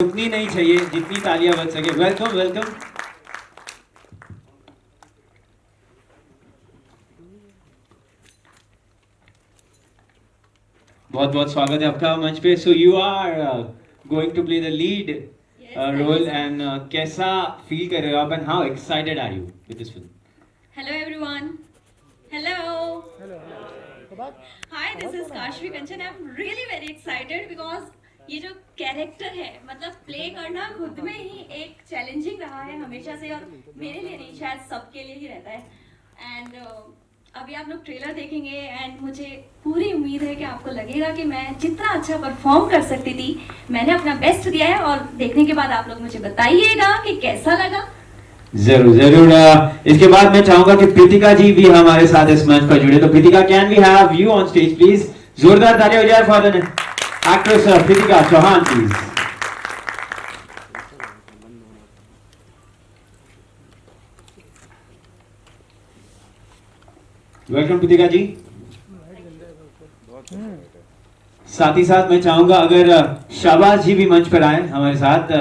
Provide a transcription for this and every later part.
उतनी नहीं चाहिए जितनी तालियां बज सके। Welcome welcome. बहुत बहुत स्वागत है आपका मंच पे। So you are going to play the lead role and कैसा फील कर रहे हो आप and how excited are you with this film? Hello everyone. Hello. Hi, this is Kashvi Kanchan. I'm really very excited because ये जो character है मतलब play करना खुद में ही एक चैलेंजिंग रहा है हमेशा से, और मेरे लिए नहीं शायद सबके लिए ही रहता है। एंड अभी आप लोग ट्रेलर देखेंगे एंड मुझे पूरी उम्मीद है कि आपको लगेगा कि मैं जितना अच्छा परफॉर्म कर सकती थी मैंने अपना बेस्ट दिया है, और देखने के बाद आप लोग मुझे बताइएगा कि कैसा लगा। जरूर जरूर। इसके बाद मैं चाहूंगा कि प्रीतिका जी भी हमारे साथ इस मंच पर जुड़े। तो Pritika, can we have you on stage please? जोरदार तालियां हो जाए for the actress Pritika Chauhan please. Welcome Pritika ji. साथ ही साथ मैं चाहूंगा अगर शाबाश जी भी मंच पर आए हमारे साथ,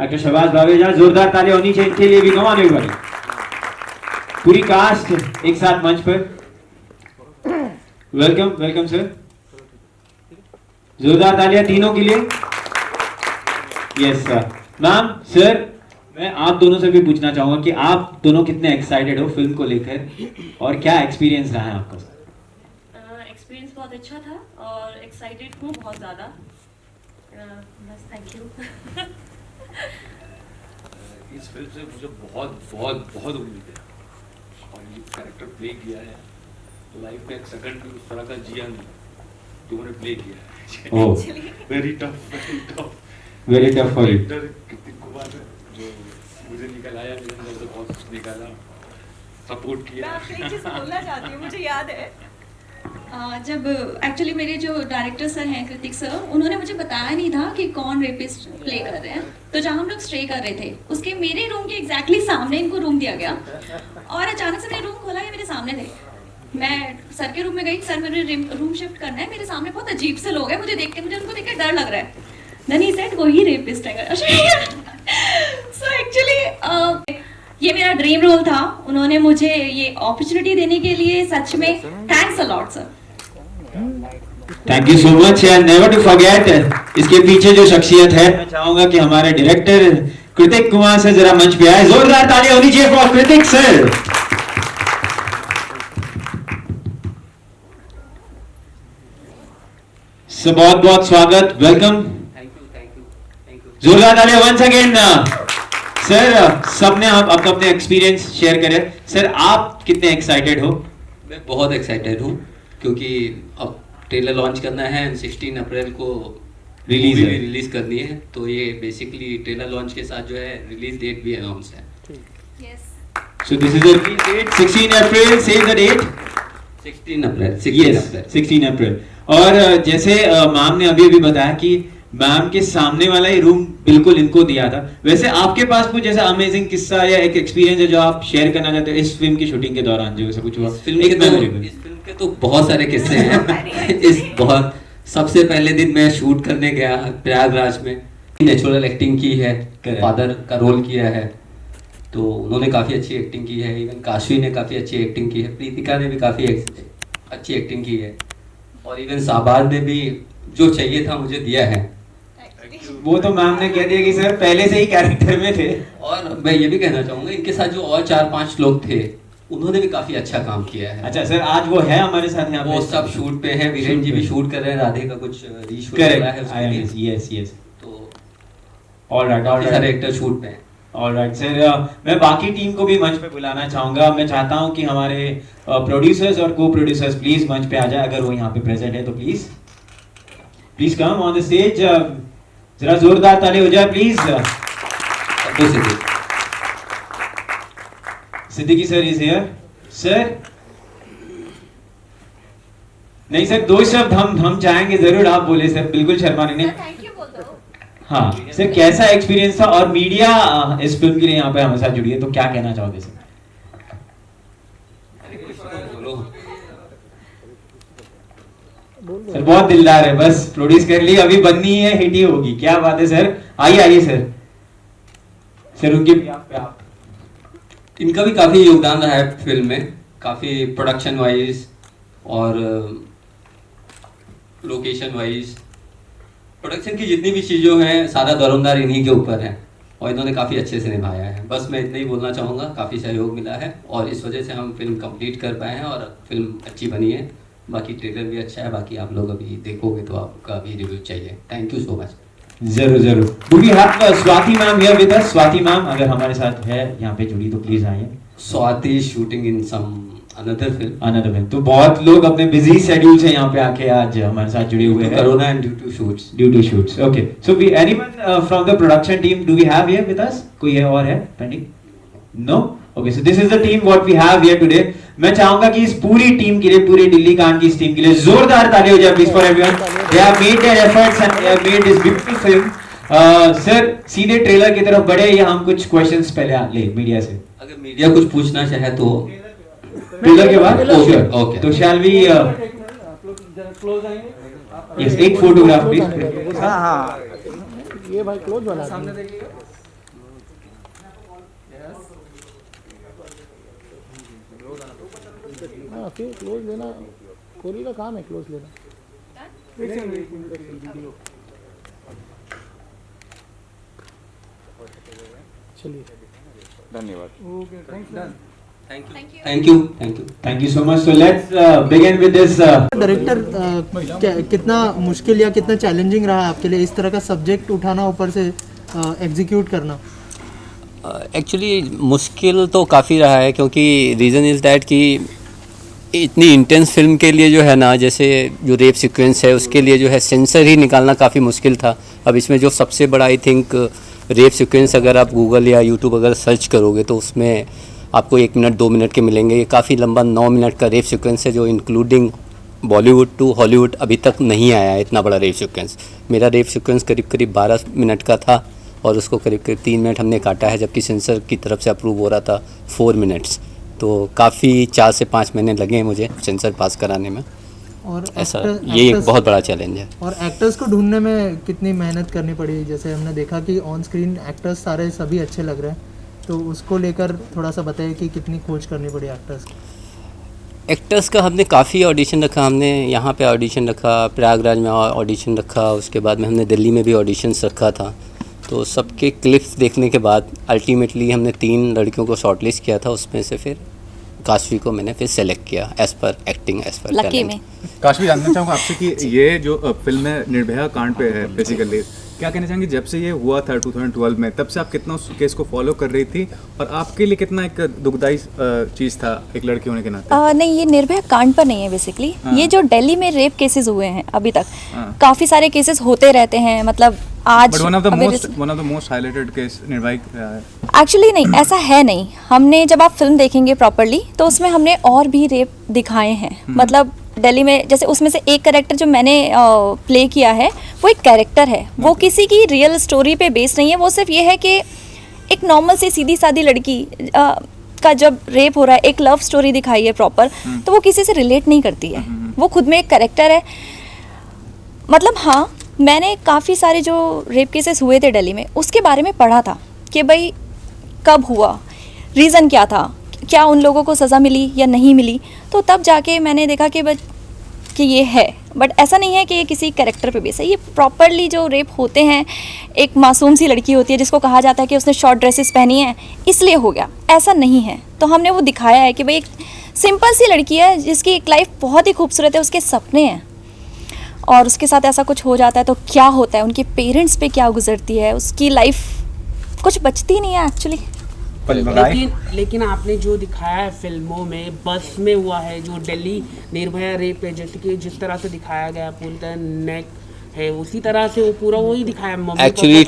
एक्टर शहबाज भावेजा। जोरदार तालियां होनी चाहिए इनके लिए भी। कम ऑन एवरीबॉडी, पूरी कास्ट एक साथ मंच पर। Welcome welcome sir. जोरदार तालियां तीनों के लिए। Yes sir. मैम सर, मैं आप दोनों से भी पूछना चाहूंगा कि आप दोनों कितने एक्साइटेड हो फिल्म को लेकर और क्या एक्सपीरियंस रहा है आपका? एक्सपीरियंस बहुत अच्छा था और एक्साइटेड हूँ बहुत ज़्यादा। बस थैंक यू। इस फिल्म से मुझे बहुत बहुत बहुत उम्मीद है, और ये कैरेक्टर प्ले किया है लाइफ में एक सेकंड भी उस तरह का जिया नहीं जो मैंने प्ले किया है। Oh, very tough very tough for you. Kritik Kumar ने जो मुझे निकल आया, मेरे अंदर से बहुत कुछ निकाला, सपोर्ट किया। मैं आपसे एक चीज़ बोलना चाहती हूँ, मुझे याद है जब एक्चुअली मेरे जो डायरेक्टर सर हैं कृतिक सर, उन्होंने मुझे बताया नहीं था कि कौन रेपिस्ट प्ले कर रहे हैं। तो जहाँ हम लोग स्टे कर रहे थे उसके मेरे रूम के एग्जैक्टली सामने इनको रूम दिया गया, और अचानक से मैंने रूम खोला, ये मेरे सामने थे। मैं सर के रूम में गई, सर मेरे रूम शिफ्ट करना है, मेरे सामने बहुत अजीब से लोग हैं, मुझे उनको देख के डर लग रहा है। देन ही सेड वही रेपिस्ट है। सो एक्चुअली ये मेरा ड्रीम रोल था, उन्होंने मुझे ये अपॉर्चुनिटी देने के लिए सच में thanks a lot sir. Thank you so much and never to forget इसके पीछे जो शख्सियत है, मैं चाहूंगा कि हमारे डायरेक्टर कृतिक कुमार से जरा मंच पे आए। जोरदार तालियां होनी चाहिए फॉर कृतिक सर। सो बहुत बहुत स्वागत, वेलकम। जोरदार तालियां वंस अगेन। सर, सबने आप अपने एक्सपीरियंस शेयर करें। सर, आप कितने एक्साइटेड हो? मैं बहुत एक्साइटेड हूँ क्योंकि अब ट्रेलर लॉन्च करना है, 16 अप्रैल को रिलीज करनी है, तो ये बेसिकली ट्रेलर लॉन्च के साथ जो है रिलीज डेट भी अनाउंस है। So this is the release date, 16 April. Say the date. 16 April. Yes, 16 April. और जैसे मैम ने अभी बताया कि मैम के सामने वाला ही रूम बिल्कुल इनको दिया था। वैसे आपके पास कुछ जैसा अमेजिंग किस्सा या एक एक्सपीरियंस है जो आप शेयर करना चाहते हो इस फिल्म की शूटिंग के दौरान, जो ऐसा कुछ हुआ? इस फिल्म के तो बहुत सारे किस्से हैं। सबसे पहले दिन मैं शूट करने गया प्रयागराज में, नेचुरल एक्टिंग की है, फादर का रोल किया है, तो उन्होंने काफ़ी अच्छी एक्टिंग की है। इवन काशवी ने काफ़ी अच्छी एक्टिंग की है, प्रीतिका ने भी काफ़ी अच्छी एक्टिंग की है, और इवन शाहबाज ने भी जो चाहिए था मुझे दिया है। वो तो मैम ने कह दिया कि सर पहले से ही कैरेक्टर में थे। और मैं ये भी कहना चाहूँगा इनके साथ जो और 4-5 लोग थे उन्होंने भी काफ़ी अच्छा काम किया है। अच्छा सर, आज वो है हमारे साथ यहाँ पे? वो सब शूट पे है, वीरेंद्र जी भी शूट कर रहे हैं, राधे का कुछ रीशूट कर रहा है उसके लिए। यस। तो ऑलराइट, काफी सारे एक्टर शूट पे हैं। ऑलराइट सर, मैं बाकी टीम को भी मंच पे बुलाना चाहूंगा। मैं चाहता हूं कि हमारे प्रोड्यूसर्स और को प्रोड्यूसर्स प्लीज मंच पे आ जाए, अगर वो यहाँ पे प्रेजेंट है तो please come on the stage. जरा जोरदार ताली हो जाए please. Siddiqui sir is here. Sir नहीं सर, 2 शब्द हम चाहेंगे जरूर, आप बोले सर, बिल्कुल शर्मा नहीं। थैंक यू बोल दो। हाँ सर, कैसा एक्सपीरियंस था? और मीडिया इस फिल्म के लिए यहाँ पे हमारे साथ जुड़ी है, तो क्या कहना चाहोगे सर? सर बहुत दिलदार है, बस प्रोड्यूस कर ली, अभी बननी है, हिट ही होगी। क्या बात है सर, आइए सर। सर उनके भी आप इनका भी काफ़ी योगदान रहा है फिल्म में, काफ़ी प्रोडक्शन वाइज और लोकेशन वाइज, प्रोडक्शन की जितनी भी चीज़ों हैं सारा दारोमदार इन्हीं के ऊपर है और इन्होंने काफ़ी अच्छे से निभाया है। बस मैं इतना ही बोलना चाहूँगा, काफ़ी सहयोग मिला है और इस वजह से हम फिल्म कंप्लीट कर पाए हैं और फिल्म अच्छी बनी है। बाकी ट्रेलर भी अच्छा है, बाकी आप लोग अभी देखोगे तो आपका भी रिव्यू चाहिए। Thank you so much. जरूर। Do we have Swati ma'am here with us? Swati ma'am अगर हमारे साथ है यहाँ पे जुड़ी तो प्लीज आइए। स्वाति शूटिंग इन सम अनदर फिल्म। तो बहुत लोग अपने बिजी शेड्यूल से यहाँ पे आके आज हमारे साथ जुड़े हुए हैं। Corona and due to shoots. Okay, so we anyone from the production team do we have here with us? कोई है और है pending? No? Okay, so this is the team what we have here today. मैं चाहूंगा कि इस पूरी team के लिए, पूरे दिल्ली कांड की इस टीम के लिए जोरदार ताली हो जाए please for everyone. They have made their efforts and they have made this beautiful film. Sir सीधे ट्रेलर की तरफ बढ़े या हम कुछ क्वेश्चंस पहले ले मीडिया से? अगर मीडिया कुछ पूछना चाहे तो ट्रेलर के बाद? ओके। तो शैल वी यस, एक फोटोग्राफ प्लीज। हाँ ये भाई क्लोज वाला सामने देखिए। हाँ फिर क्लोज लेना कोहली का काम है, क्लोज लेना। चलिए धन्यवाद। Thank you so much. So let's begin with this. Director कितना मुश्किल या कितना चैलेंजिंग रहा आपके लिए इस तरह का सब्जेक्ट उठाना, ऊपर से एग्जीक्यूट करना? एक्चुअली मुश्किल तो काफ़ी रहा है, क्योंकि रीज़न इज़ दैट कि इतनी इंटेंस फिल्म के लिए जो है ना, जैसे जो रेप सीक्वेंस है उसके लिए जो है सेंसर ही निकालना काफ़ी मुश्किल था। अब इसमें जो सबसे बड़ा आई थिंक रेप सीक्वेंस अगर आप गूगल या यूट्यूब अगर सर्च करोगे तो उसमें आपको 1 मिनट 2 मिनट के मिलेंगे। ये काफ़ी लंबा 9 मिनट का रेप सीक्वेंस है जो इंक्लूडिंग बॉलीवुड टू हॉलीवुड अभी तक नहीं आया है इतना बड़ा रेप सीक्वेंस। मेरा रेप सीक्वेंस करीब 12 मिनट का था और उसको करीब 3 मिनट हमने काटा है, जबकि सेंसर की तरफ से अप्रूव हो रहा था 4 मिनट्स। तो काफ़ी 4 से 5 महीने लगे हैं मुझे सेंसर पास कराने में। और ऐसा ये एक बहुत बड़ा चैलेंज है। और एक्टर्स को ढूंढने में कितनी मेहनत करनी पड़ी? जैसे हमने देखा कि ऑन स्क्रीन एक्टर्स सारे सभी अच्छे लग रहे हैं, तो उसको लेकर थोड़ा सा बताइए कि कितनी खोज करनी पड़ी एक्टर्स की? एक्टर्स का हमने काफ़ी ऑडिशन रखा। हमने यहाँ पे ऑडिशन रखा, प्रयागराज में ऑडिशन रखा, उसके बाद में हमने दिल्ली में भी ऑडिशंस रखा था। तो सबके क्लिप्स देखने के बाद अल्टीमेटली हमने 3 लड़कियों को शॉर्टलिस्ट किया था, उसमें से फिर काशवी को मैंने फिर सेलेक्ट किया as per acting, as per lucky में। काशवी, जानना चाहूँगा आपसे कि ये जो फिल्म है निर्भया कांड पे है बेसिकली, क्या कहना चाहेंगे जब से ये हुआ था 2012 में, तब से आप कितना उस केस को फॉलो कर रही थी और आपके लिए कितना एक दुखदाई चीज़ था एक लड़की होने के नाते? नहीं, ये निर्भया कांड पर नहीं है बेसिकली। ये जो दिल्ली में रेप केसेस हुए हैं अभी तक, काफी सारे केसेस होते रहते हैं। मतलब आज one of the most highlighted case Nirbhaya. Actually नहीं, ऐसा है नहीं। हमने जब आप फिल्म देखेंगे प्रॉपरली तो उसमें हमने और भी रेप दिखाए हैं। मतलब दिल्ली में जैसे उसमें से एक कैरेक्टर जो मैंने प्ले किया है वो एक कैरेक्टर है, वो किसी की रियल स्टोरी पे बेस्ड नहीं है। वो सिर्फ ये है कि एक नॉर्मल सी सीधी सादी लड़की का जब रेप हो रहा है, एक लव स्टोरी दिखाई है प्रॉपर, तो वो किसी से रिलेट नहीं करती है, वो खुद में एक कैरेक्टर है। मतलब हाँ, मैंने काफ़ी सारे जो रेप केसेस हुए थे दिल्ली में उसके बारे में पढ़ा था कि भाई कब हुआ, रीज़न क्या था, क्या उन लोगों को सज़ा मिली या नहीं मिली। तो तब जाके मैंने देखा कि ये है, बट ऐसा नहीं है कि ये किसी कैरेक्टर पे बेस है। ये प्रॉपरली जो रेप होते हैं, एक मासूम सी लड़की होती है जिसको कहा जाता है कि उसने शॉर्ट ड्रेसेस पहनी है इसलिए हो गया, ऐसा नहीं है। तो हमने वो दिखाया है कि भाई एक सिंपल सी लड़की है जिसकी एक लाइफ बहुत ही खूबसूरत है, उसके सपने हैं और उसके साथ ऐसा कुछ हो जाता है तो क्या होता है, उनके पेरेंट्स पे क्या गुजरती है, उसकी लाइफ कुछ बचती नहीं है एक्चुअली। लेकिन आपने जो दिखाया है फिल्मों में, बस में हुआ है जो दिल्ली निर्भया रेप है, जैसे कि जिस तरह से दिखाया गया पूरी तरह नेक है, उसी तरह से वो पूरा वही दिखाया। एक्चुअली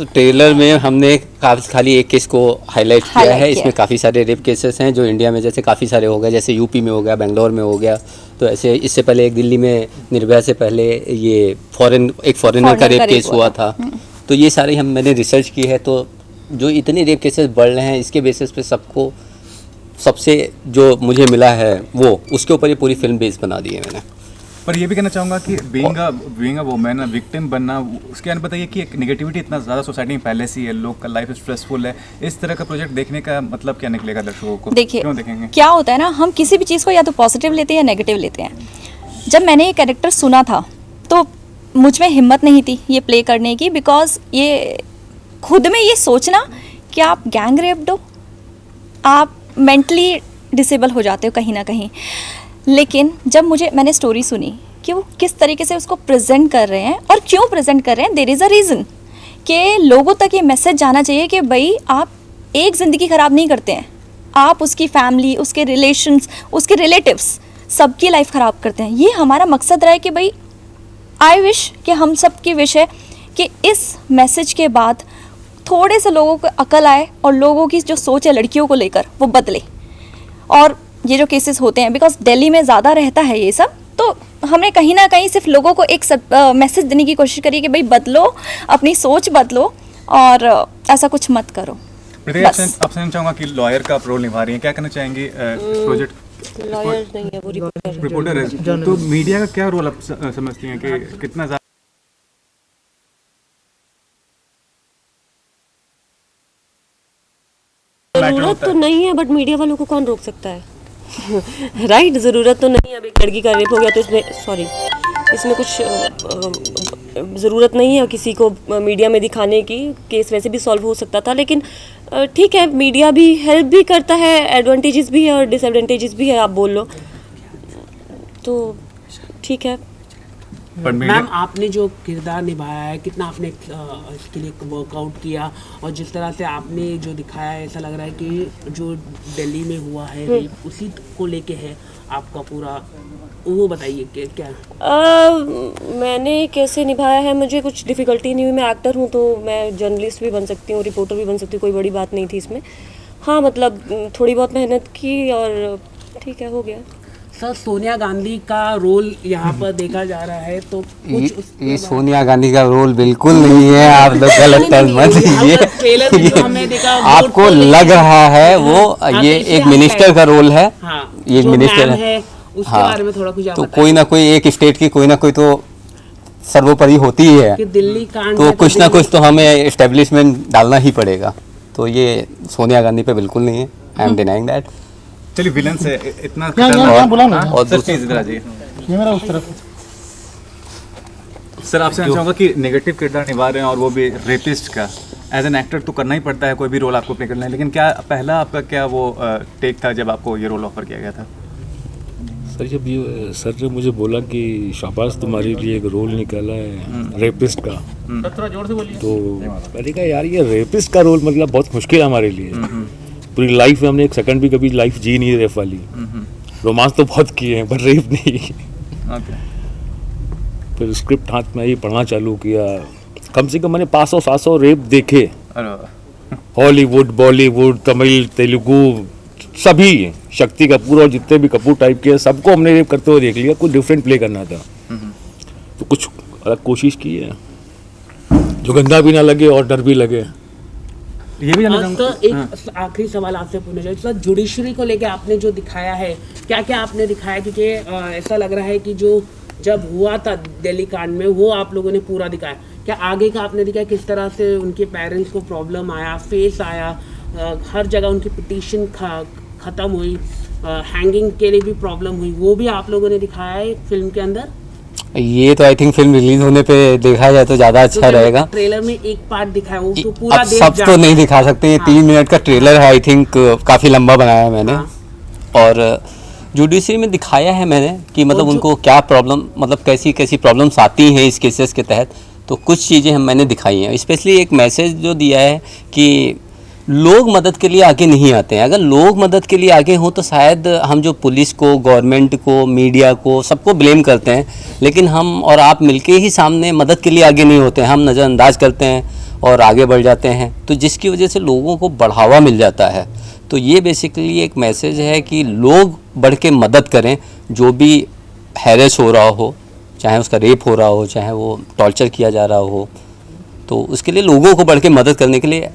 ट्रेलर में हमने खाली एक केस को हाईलाइट किया है। इसमें काफ़ी सारे रेप केसेस हैं जो इंडिया में जैसे काफ़ी सारे हो गए, जैसे यूपी में हो गया, बेंगलोर में हो गया। तो ऐसे इससे पहले एक दिल्ली में निर्भया से पहले ये एक फॉरेनर का रेप केस हुआ था। तो ये सारी मैंने रिसर्च की है। तो जो इतने रेप केसेस बढ़ रहे हैं इसके बेसिस पे सबको सबसे जो मुझे मिला है वो उसके ऊपर ये पूरी फिल्म बेस बना दी है मैंने। पर ये भी कहना चाहूँगा कि बीइंग अ वुमेन विक्टिम बनना, उसके अंदर बताइए कि एक नेगेटिविटी इतना ज़्यादा सोसाइटी में पहले से ही है, लोग का लाइफ स्ट्रेसफुल है, इस तरह का प्रोजेक्ट देखने का मतलब क्या निकलेगा दर्शकों को? देखिए क्यों देखेंगे? क्या होता है ना, हम किसी भी चीज़ को या तो पॉजिटिव लेते हैं या नेगेटिव लेते हैं। जब मैंने ये कैरेक्टर सुना था तो मुझ में हिम्मत नहीं थी ये प्ले करने की, बिकॉज ये खुद में ये सोचना कि आप गैंग रेप्ड हो, आप मेंटली डिसेबल हो जाते हो कहीं ना कहीं। लेकिन जब मैंने स्टोरी सुनी कि वो किस तरीके से उसको प्रेजेंट कर रहे हैं और क्यों प्रेजेंट कर रहे हैं, देयर इज़ अ रीज़न कि लोगों तक ये मैसेज जाना चाहिए कि भाई आप एक ज़िंदगी ख़राब नहीं करते हैं, आप उसकी फैमिली, उसके रिलेशंस, उसके रिलेटिव्स, सबकी लाइफ ख़राब करते हैं। ये हमारा मकसद रहा है कि भाई आई विश कि हम सब की विश है कि इस मैसेज के बाद थोड़े से लोगों को अकल आए और लोगों की जो सोच है लड़कियों को लेकर वो बदले। और ये जो केसेस होते हैं, बिकॉज दिल्ली में ज़्यादा रहता है ये सब, तो हमने कहीं ना कहीं सिर्फ लोगों को एक मैसेज देने की कोशिश करी कि भाई बदलो, अपनी सोच बदलो और ऐसा कुछ मत करो। आपसे चाहूँगा कि लॉयर का रोल निभा रही हैं, क्या कहना चाहेंगी प्रोजेक्ट? लॉयर नहीं है, वो रिपोर्टर है, तो मीडिया का क्या रोल आप समझती हैं कि कितना ज़्यादा? ज़रूरत तो नहीं है, बट मीडिया वालों को कौन रोक सकता है? राइट, ज़रूरत तो नहीं है। अब एक लड़की का रेप हो गया तो इसमें कुछ ज़रूरत नहीं है किसी को मीडिया में दिखाने की। केस वैसे भी सॉल्व हो सकता था, लेकिन ठीक है, मीडिया भी हेल्प भी करता है, एडवांटेजेस भी है और डिसएडवांटेजेस भी है, आप बोल लो तो ठीक है। मैम, आपने जो किरदार निभाया है, कितना आपने इसके लिए वर्कआउट किया, और जिस तरह से आपने जो दिखाया है, ऐसा लग रहा है कि जो दिल्ली में हुआ है रेप उसी को लेके है आपका पूरा, वो बताइए कि क्या? मैंने कैसे निभाया है, मुझे कुछ डिफ़िकल्टी नहीं हुई। मैं एक्टर हूँ तो मैं जर्नलिस्ट भी बन सकती हूँ, रिपोर्टर भी बन सकती हूँ, कोई बड़ी बात नहीं थी इसमें। हाँ, मतलब थोड़ी बहुत मेहनत की और ठीक है, हो गया। सर, सोनिया गांधी का रोल यहाँ पर देखा जा रहा है, तो कुछ ये सोनिया गांधी का रोल बिल्कुल नहीं है, आप लोग गलत टर्म मत लीजिए। आपको लग रहा है वो ये एक मिनिस्टर का रोल है, ये एक मिनिस्टर है, उसके बारे में थोड़ा कुछ तो कोई ना कोई एक स्टेट की कोई ना कोई तो सर्वोपरि होती ही है, दिल्ली कांड तो कुछ ना कुछ तो हमें एस्टेब्लिशमेंट डालना ही पड़ेगा। तो ये सोनिया गांधी पे बिल्कुल नहीं है, आई एम डिनाइंग दैट। चलिए, विलन से इतना और सर, आपसे चाहूँगा कि नेगेटिव किरदार निभा रहे हैं और वो भी रेपिस्ट का, एज एन एक्टर तो करना ही पड़ता है, कोई भी रोल आपको प्ले करना है, लेकिन क्या पहला आपका क्या वो टेक था जब आपको ये रोल ऑफर किया गया था? सर जब मुझे बोला कि शाबाश तुम्हारे लिए एक रोल निकाला है रेपिस्ट का, तो मैंने कहा यार ये रेपिस्ट का रोल मतलब बहुत मुश्किल है हमारे लिए। पूरी लाइफ में हमने एक सेकंड भी कभी लाइफ जी नहीं रेप वाली। रोमांस तो बहुत किए हैं पर रेप नहीं। फिर स्क्रिप्ट हाथ में ही पढ़ना चालू किया, कम से कम मैंने 500-700 रेप देखे, हॉलीवुड, बॉलीवुड, तमिल, तेलुगु, सभी शक्ति कपूर और जितने भी कपूर टाइप के सबको हमने रेप करते हुए देख लिया। कुछ डिफरेंट प्ले करना था तो कुछ अलग कोशिश की है जो गंदा भी ना लगे और डर भी लगे। ये भी एक आखिरी सवाल आपसे पूछना चाहिए सर, जुडिशरी को लेके आपने जो दिखाया है, क्या क्या आपने दिखाया? क्योंकि ऐसा लग रहा है कि जो जब हुआ था दिल्ली कांड में वो आप लोगों ने पूरा दिखाया, क्या आगे का आपने दिखाया किस तरह से उनके पेरेंट्स को प्रॉब्लम आया, फेस आया, हर जगह उनकी पिटीशन ख़त्म हुई, हैंगिंग के लिए भी प्रॉब्लम हुई, वो भी आप लोगों ने दिखाया है फिल्म के अंदर? ये तो आई थिंक फिल्म रिलीज होने पे देखा जाए तो ज़्यादा अच्छा रहेगा। ट्रेलर में एक पार्ट दिखाया, वो तो पूरा अब सब तो नहीं दिखा सकते, ये 3 मिनट का ट्रेलर है, आई थिंक काफ़ी लंबा बनाया है मैंने। और जुडिशरी में दिखाया है मैंने कि मतलब उनको क्या प्रॉब्लम, मतलब कैसी कैसी प्रॉब्लम्स आती हैं इस केसेस के तहत, तो कुछ चीज़ें मैंने दिखाई हैं। स्पेशली एक मैसेज जो दिया है कि लोग मदद के लिए आगे नहीं आते हैं। अगर लोग मदद के लिए आगे हों तो शायद हम जो पुलिस को, गवर्नमेंट को, मीडिया को, सबको ब्लेम करते हैं, लेकिन हम और आप मिलके ही सामने मदद के लिए आगे नहीं होते हैं, हम नज़रअंदाज करते हैं और आगे बढ़ जाते हैं, तो जिसकी वजह से लोगों को बढ़ावा मिल जाता है। तो ये बेसिकली एक मैसेज है कि लोग बढ़ के मदद करें, जो भी हैरेस हो रहा हो, चाहे उसका रेप हो रहा हो, चाहे वो टॉर्चर किया जा रहा हो, तो उसके लिए लोगों को बढ़ के मदद करने के लिए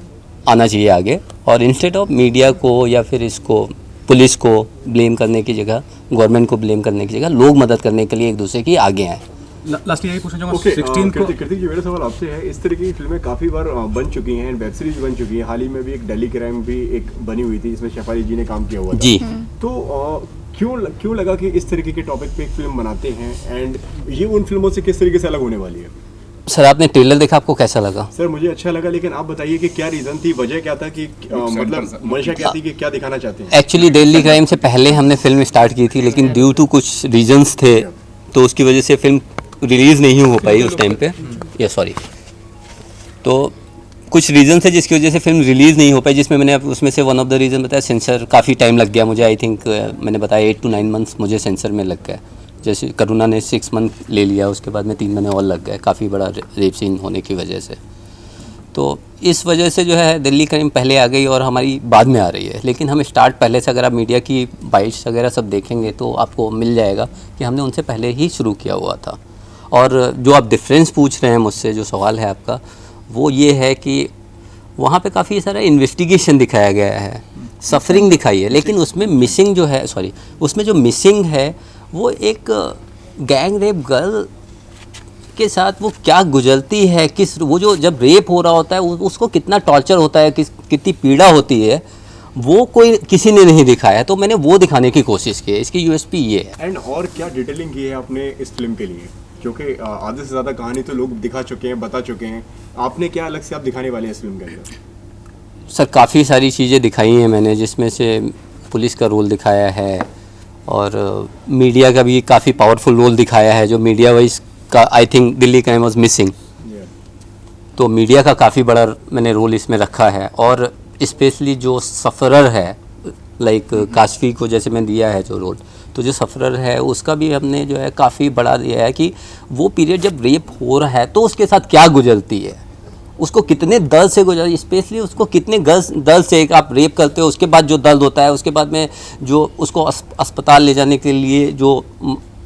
आना चाहिए आगे, और इंस्टेड ऑफ मीडिया को या फिर इसको पुलिस को ब्लेम करने की जगह, गवर्नमेंट को ब्लेम करने की जगह लोग मदद करने के लिए एक दूसरे की आगे आए। लास्ट यही पूछना चाहूँगा, ओके, 16 को कृतिक जी, मेरा सवाल आपसे है, इस तरह की फिल्में काफ़ी बार बन चुकी हैं, वेब सीरीज बन चुकी हैं, हाल ही में भी एक दिल्ली क्राइम भी एक बनी हुई थी, इसमें शेफाली जी ने काम किया हुआ था। जी। तो क्यों लगा कि इस तरीके के टॉपिक पे एक फिल्म बनाते हैं, एंड ये उन फिल्मों से किस तरीके से अलग होने वाली है? सर आपने ट्रेलर देखा, आपको कैसा लगा? सर मुझे अच्छा लगा, लेकिन आप बताइए कि क्या रीज़न थी, वजह क्या था, कि मतलब मंशा क्या थी, कि क्या दिखाना चाहते हैं? एक्चुअली दिल्ली क्राइम से पहले हमने फिल्म स्टार्ट की थी, लेकिन ड्यू टू कुछ रीजंस थे तो उसकी वजह से फिल्म रिलीज़ नहीं हो पाई उस टाइम पे, या सॉरी, तो कुछ रीज़न थे जिसकी वजह से फिल्म रिलीज़ नहीं हो पाई, जिसमें मैंने उसमें से वन ऑफ द रीज़न बताया सेंसर, काफ़ी टाइम लग गया मुझे, आई थिंक मैंने बताया 8 to 9 मंथ्स मुझे सेंसर में लग गया। जैसे करुणा ने 6 मंथ ले लिया, उसके बाद में 3 महीने और लग गए, काफ़ी बड़ा रेप सीन होने की वजह से। तो इस वजह से जो है दिल्ली क्राइम पहले आ गई और हमारी बाद में आ रही है, लेकिन हम स्टार्ट पहले से, अगर आप मीडिया की बाइट्स वगैरह सब देखेंगे तो आपको मिल जाएगा कि हमने उनसे पहले ही शुरू किया हुआ था। और जो आप डिफरेंस पूछ रहे हैं मुझसे, जो सवाल है आपका, वो ये है कि वहाँ पे काफ़ी सारा इन्वेस्टिगेशन दिखाया गया है, सफरिंग दिखाई है, लेकिन उसमें मिसिंग जो है, सॉरी, उसमें जो मिसिंग है वो एक गैंग रेप गर्ल के साथ वो क्या गुजरती है, किस वो जो जब रेप हो रहा होता है उसको कितना टॉर्चर होता है, कितनी पीड़ा होती है, वो कोई किसी ने नहीं दिखाया, तो मैंने वो दिखाने की कोशिश की है। इसकी यूएसपी ये है। एंड और क्या डिटेलिंग की है आपने इस फिल्म के लिए, क्योंकि आधे से ज़्यादा कहानी तो लोग दिखा चुके हैं, बता चुके हैं, आपने क्या अलग से आप दिखाने वाले हैं इस फिल्म के अंदर? सर काफ़ी सारी चीज़ें दिखाई हैं मैंने, जिसमें से पुलिस का रोल दिखाया है और मीडिया का भी काफ़ी पावरफुल रोल दिखाया है, जो मीडिया वाइज का I think Delhi crime was missing, तो मीडिया का काफ़ी बड़ा मैंने रोल इसमें रखा है। और स्पेशली जो सफ़रर है, लाइक काशफी को जैसे मैं दिया है जो रोल, तो जो सफ़रर है उसका भी हमने जो है काफ़ी बड़ा दिया है कि वो पीरियड जब रेप हो रहा है तो उसके साथ क्या गुजरती है, उसको कितने दर्द से गुजर, स्पेशली उसको कितने दर्द से आप रेप करते हो, उसके बाद जो दर्द होता है, उसके बाद में जो उसको अस्पताल ले जाने के लिए जो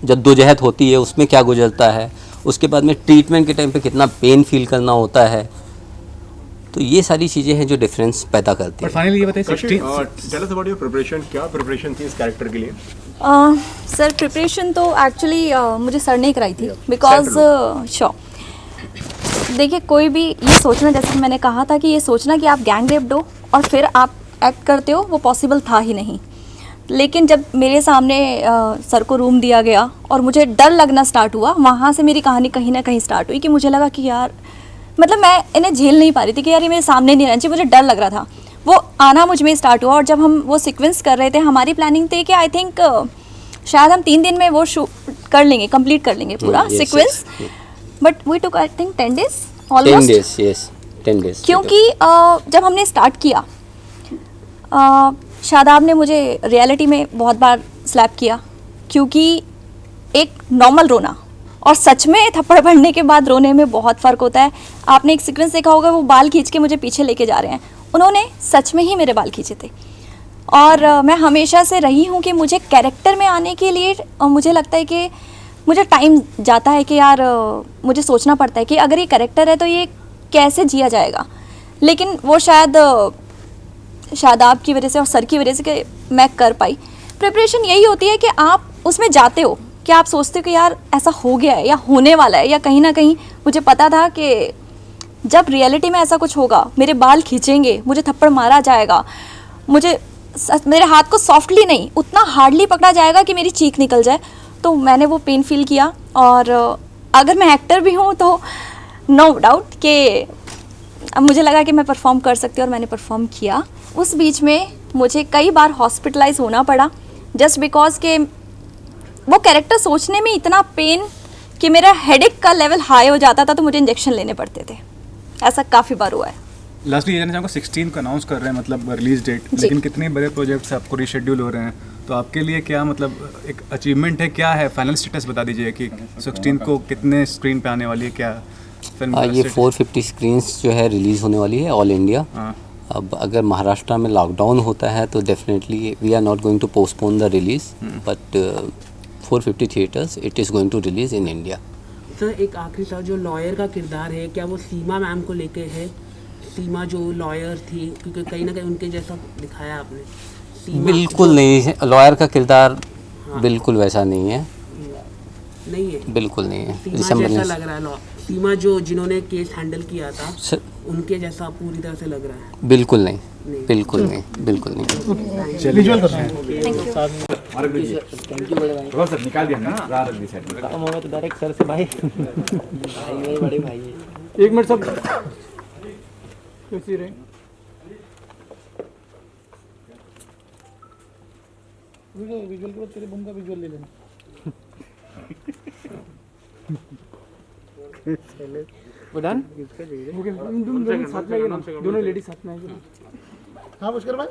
जद्दोजहद होती है उसमें क्या गुजरता है, उसके बाद में ट्रीटमेंट के टाइम पे कितना पेन फील करना होता है, तो ये सारी चीज़ें हैं जो डिफरेंस पैदा करती और है। फाइनली ये बताइए, tell us about your preparation, क्या प्रिपरेशन थी इस कैरेक्टर के लिए? सर प्रिपरेशन तो एक्चुअली मुझे सर ने कराई थी, बिकॉज देखिए कोई भी ये सोचना, जैसे मैंने कहा था कि ये सोचना कि आप गैंग रेप दो और फिर आप एक्ट करते हो, वो पॉसिबल था ही नहीं। लेकिन जब मेरे सामने सर को रूम दिया गया और मुझे डर लगना स्टार्ट हुआ, वहाँ से मेरी कहानी कहीं ना कहीं स्टार्ट हुई कि मुझे लगा कि यार, मतलब मैं इन्हें झेल नहीं पा रही थी कि यार ये मेरे सामने नहीं रहना चाहिए, मुझे डर लग रहा था। वो आना मुझ में स्टार्ट हुआ और जब हम वो सीक्वेंस कर रहे थे, हमारी प्लानिंग थी कि आई थिंक शायद हम 3 दिन में वो शूट कर लेंगे, कंप्लीट कर लेंगे पूरा sequence, but we took I think 10 days almost. 10 days क्योंकि जब हमने स्टार्ट किया, शादाब ने मुझे रियलिटी में बहुत बार स्लैप किया, क्योंकि एक नॉर्मल रोना और सच में थप्पड़ पड़ने के बाद रोने में बहुत फ़र्क होता है। आपने एक सीक्वेंस देखा होगा, वो बाल खींच के मुझे पीछे लेके जा रहे हैं, उन्होंने सच में ही मेरे बाल खींचे थे। और मैं हमेशा से रही हूँ कि मुझे कैरेक्टर में आने के लिए मुझे लगता है कि मुझे टाइम जाता है कि यार मुझे सोचना पड़ता है कि अगर ये कैरेक्टर है तो ये कैसे जिया जाएगा। लेकिन वो शायद शादाब की वजह से और सर की वजह से कि मैं कर पाई। प्रिपरेशन यही होती है कि आप उसमें जाते हो कि आप सोचते हो कि यार ऐसा हो गया है या होने वाला है, या कहीं ना कहीं मुझे पता था कि जब रियलिटी में ऐसा कुछ होगा, मेरे बाल खींचेंगे, मुझे थप्पड़ मारा जाएगा, मुझे मेरे हाथ को सॉफ्टली नहीं, उतना हार्डली पकड़ा जाएगा कि मेरी चीख निकल जाए। तो मैंने वो पेन फील किया। और अगर मैं एक्टर भी हूँ तो नो डाउट कि अब मुझे लगा कि मैं परफॉर्म कर सकती हूँ और मैंने परफॉर्म किया। उस बीच में मुझे कई बार हॉस्पिटलाइज होना पड़ा जस्ट बिकॉज के वो कैरेक्टर सोचने में इतना पेन कि मेरा हेडेक का लेवल हाई हो जाता था, तो मुझे इंजेक्शन लेने पड़ते थे। ऐसा काफ़ी बार हुआ है। लास्टली ये जानना चाहूँगा, 16 को अनाउंस कर रहे हैं, मतलब रिलीज डेट, लेकिन कितने बड़े प्रोजेक्ट्स आपको रीशेड्यूल हो रहे हैं, तो आपके लिए क्या मतलब एक अचीवमेंट है, क्या है फाइनल स्टेटस बता दीजिए कि 16 को कितने स्क्रीन पे आने वाली है, क्या फिल्म? ये 450 स्क्रीन्स जो है रिलीज़ होने वाली है ऑल इंडिया। अब अगर महाराष्ट्र में लॉकडाउन होता है तो definitely we are not going to postpone the release, but 450 theatres it is going to release in India. Sir एक आखिरी सवाल, जो लॉयर का किरदार है, क्या वो सीमा मैम को लेके है? सीमा जो लॉयर थी, क्योंकि कहीं ना कहीं उनके जैसा दिखाया आपने, बिल्कुल नहीं, लॉयर का किरदार बिल्कुल वैसा नहीं है, नहीं है, बिल्कुल नहीं है। सीमा दिसंबर जैसा में लग रहा है, सीमा जो जिन्होंने केस हैंडल किया था स- उनके जैसा पूरी तरह से लग रहा है। बिल्कुल नहीं, बिल्कुल नहीं, बिल्कुल नहीं। विजुअल करते हैं। सर निकाल दिया ना रात अगली साइड में। काम होगा तो डायरेक्ट सर से भाई भाई मेरे बड़े भाई हैं। एक मिनट सब कैसी रहे विजुअल के बाद तेरे बम का विजुअल ले लेना। वो डन दोनों साथ में आइए ना, दोनों लेडीज साथ में आइए। हाँ पुष्कर भाई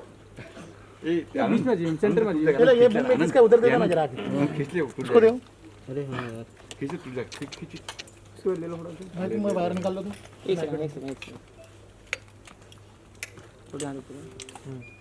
बीच में जी सेंटर में जी। चलो ये बम में किसका उधर देखो ना जरा खींच ले उसको दो। अरे हाँ यार खींच खींच इसको ले लो थोड़ा सा। मैं बाहर निकाल लो। तो एक सेकंड थोड़ा ध्यान रखो।